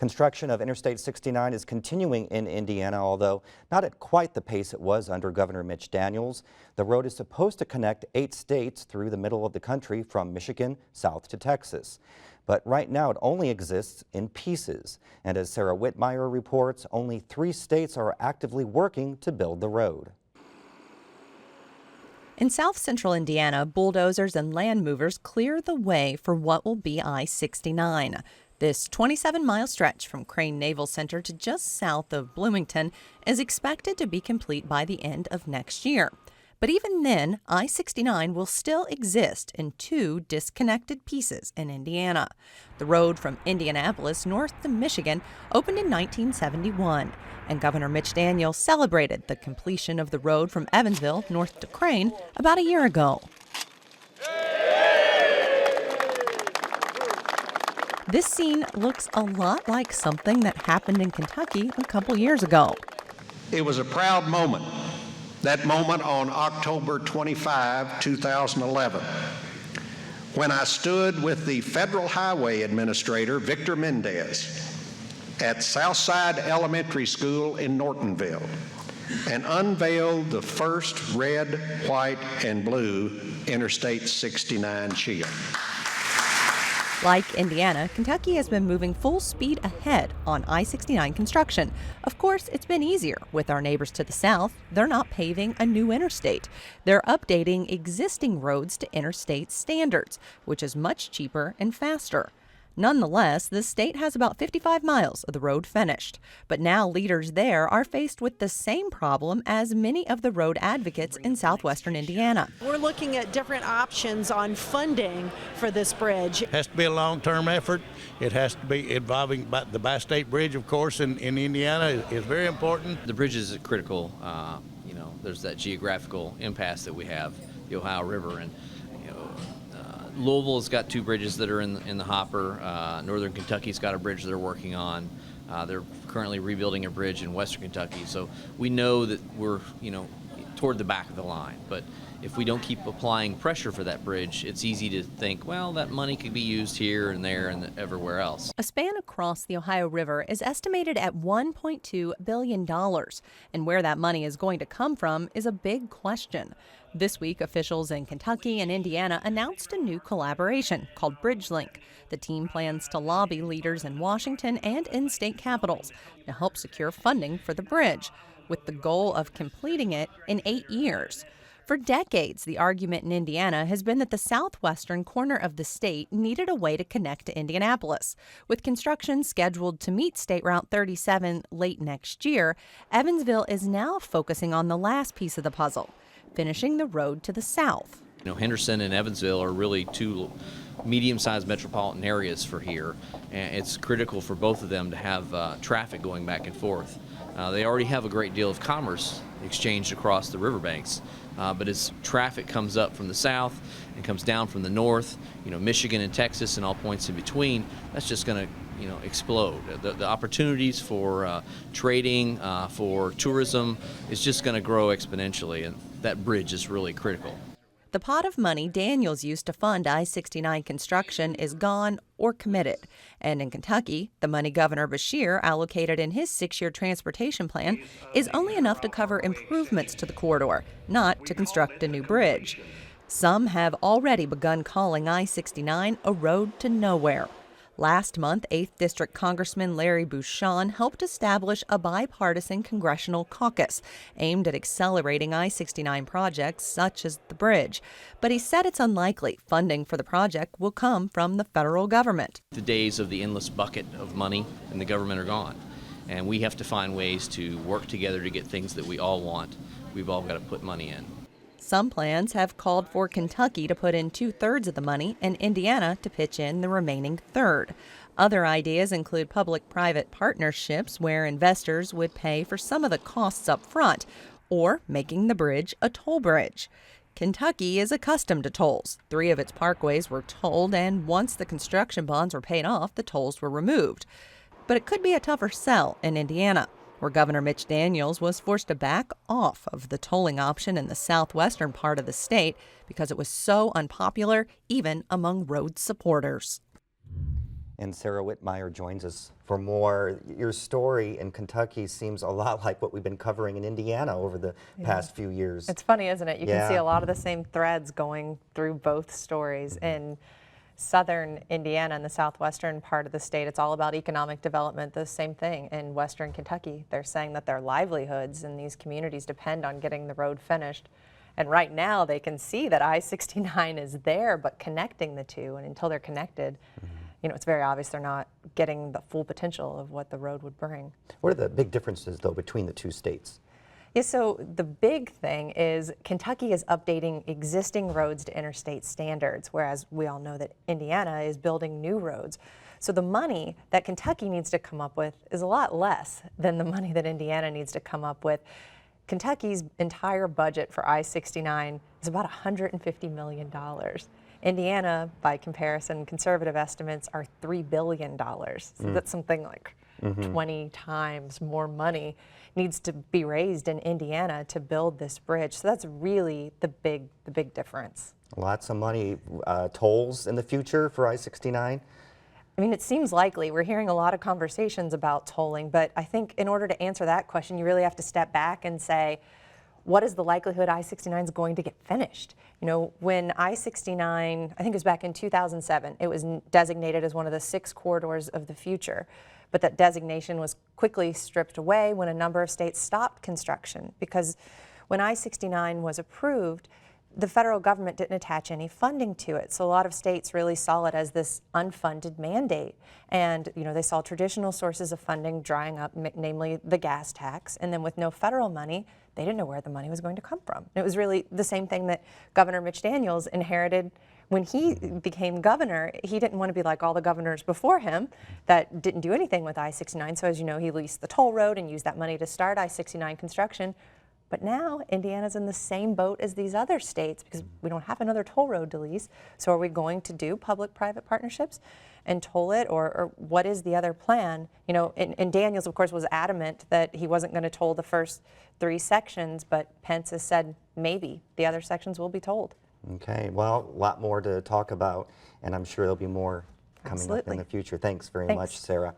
Construction of Interstate 69 is continuing in Indiana, although not at quite the pace it was under Governor Mitch Daniels. The road is supposed to connect 8 states through the middle of the country from Michigan south to Texas. But right now it only exists in pieces. And as Sarah Whitmire reports, only 3 states are actively working to build the road. In south-central Indiana, bulldozers and land movers clear the way for what will be I-69. This 27-mile stretch from Crane Naval Center to just south of Bloomington is expected to be complete by the end of next year. But even then, I-69 will still exist in 2 disconnected pieces in Indiana. The road from Indianapolis north to Michigan opened in 1971, and Governor Mitch Daniels celebrated the completion of the road from Evansville north to Crane about a year ago. This scene looks a lot like something that happened in Kentucky a couple years ago. It was a proud moment. That moment on October 25, 2011, when I stood with the Federal Highway Administrator, Victor Mendez, at Southside Elementary School in Nortonville, and unveiled the first red, white, and blue Interstate 69 shield. Like Indiana, Kentucky has been moving full speed ahead on I-69 construction. Of course, it's been easier with our neighbors to the south. They're not paving a new interstate. They're updating existing roads to interstate standards, which is much cheaper and faster. Nonetheless, the state has about 55 miles of the road finished. But now leaders there are faced with the same problem as many of the road advocates in southwestern Indiana. We're looking at different options on funding for this bridge. It has to be a long-term effort. It has to be involving the bi-state bridge, of course, in Indiana is very important. The bridge is critical. There's that geographical impasse that we have, the Ohio River, and Louisville's got 2 bridges that are in the hopper. Northern Kentucky's got a bridge they're working on. They're currently rebuilding a bridge in Western Kentucky. So we know that we're, toward the back of the line. But if we don't keep applying pressure for that bridge, it's easy to think, well, that money could be used here and there and everywhere else. A span across the Ohio River is estimated at $1.2 billion. And where that money is going to come from is a big question. This week, officials in Kentucky and Indiana announced a new collaboration called BridgeLink. The team plans to lobby leaders in Washington and in state capitals to help secure funding for the bridge, with the goal of completing it in 8 years. For decades, the argument in Indiana has been that the southwestern corner of the state needed a way to connect to Indianapolis. With construction scheduled to meet State Route 37 late next year, Evansville is now focusing on the last piece of the puzzle, finishing the road to the south. Henderson and Evansville are really 2 medium-sized metropolitan areas for here, and it's critical for both of them to have traffic going back and forth. They already have a great deal of commerce exchanged across the riverbanks, but as traffic comes up from the south and comes down from the north, Michigan and Texas and all points in between, that's just going to explode. The opportunities for trading, for tourism is just going to grow exponentially, and that bridge is really critical. The pot of money Daniels used to fund I-69 construction is gone or committed. And in Kentucky, the money Governor Beshear allocated in his 6-year transportation plan is only enough to cover improvements to the corridor, not to construct a new bridge. Some have already begun calling I-69 a road to nowhere. Last month, 8th District Congressman Larry Bouchon helped establish a bipartisan congressional caucus aimed at accelerating I-69 projects such as the bridge. But he said it's unlikely funding for the project will come from the federal government. The days of the endless bucket of money in the government are gone, and we have to find ways to work together to get things that we all want. We've all got to put money in. Some plans have called for Kentucky to put in 2/3 of the money and Indiana to pitch in the remaining third. Other ideas include public-private partnerships where investors would pay for some of the costs up front, or making the bridge a toll bridge. Kentucky is accustomed to tolls. 3 of its parkways were tolled, and once the construction bonds were paid off, the tolls were removed. But it could be a tougher sell in Indiana, where Governor Mitch Daniels was forced to back off of the tolling option in the southwestern part of the state because it was so unpopular, even among road supporters. And Sarah Whitmire joins us for more. Your story in Kentucky seems a lot like what we've been covering in Indiana over the past few years. It's funny, isn't it? You Yeah. can see a lot of the same threads going through both stories. In southern Indiana and the southwestern part of the state, it's all about economic development. The same thing in western Kentucky. They're saying that their livelihoods in these communities depend on getting the road finished. And right now they can see that I-69 is there, but connecting the two, and until they're connected, you know, it's very obvious they're not getting the full potential of what the road would bring. What are the big differences, though, between the two states? Yeah, so the big thing is Kentucky is updating existing roads to interstate standards, whereas we all know that Indiana is building new roads. So the money that Kentucky needs to come up with is a lot less than the money that Indiana needs to come up with. Kentucky's entire budget for I-69 is about $150 million. Indiana, by comparison, conservative estimates are $3 billion. So that's something like 20 times more money needs to be raised in Indiana to build this bridge. So that's really the big difference. Lots of money. Tolls in the future for I-69? I mean, it seems likely. We're hearing a lot of conversations about tolling, but I think in order to answer that question, you really have to step back and say, what is the likelihood I-69 is going to get finished? You know, when I-69, I think it was back in 2007, it was designated as one of the 6 corridors of the future. But that designation was quickly stripped away when a number of states stopped construction, because when I-69 was approved, the federal government didn't attach any funding to it. So a lot of states really saw it as this unfunded mandate. And, you know, they saw traditional sources of funding drying up, namely the gas tax. And then with no federal money, they didn't know where the money was going to come from. And it was really the same thing that Governor Mitch Daniels inherited when he became governor. He didn't want to be like all the governors before him that didn't do anything with I-69. So as you know, he leased the toll road and used that money to start I-69 construction. But now Indiana's in the same boat as these other states because we don't have another toll road to lease. So are we going to do public-private partnerships and toll it, or what is the other plan? You know, and Daniels, of course, was adamant that he wasn't going to toll the first 3 sections, but Pence has said maybe the other sections will be tolled. Okay, well, a lot more to talk about, and I'm sure there'll be more coming up in the future. Thanks very much, Sarah.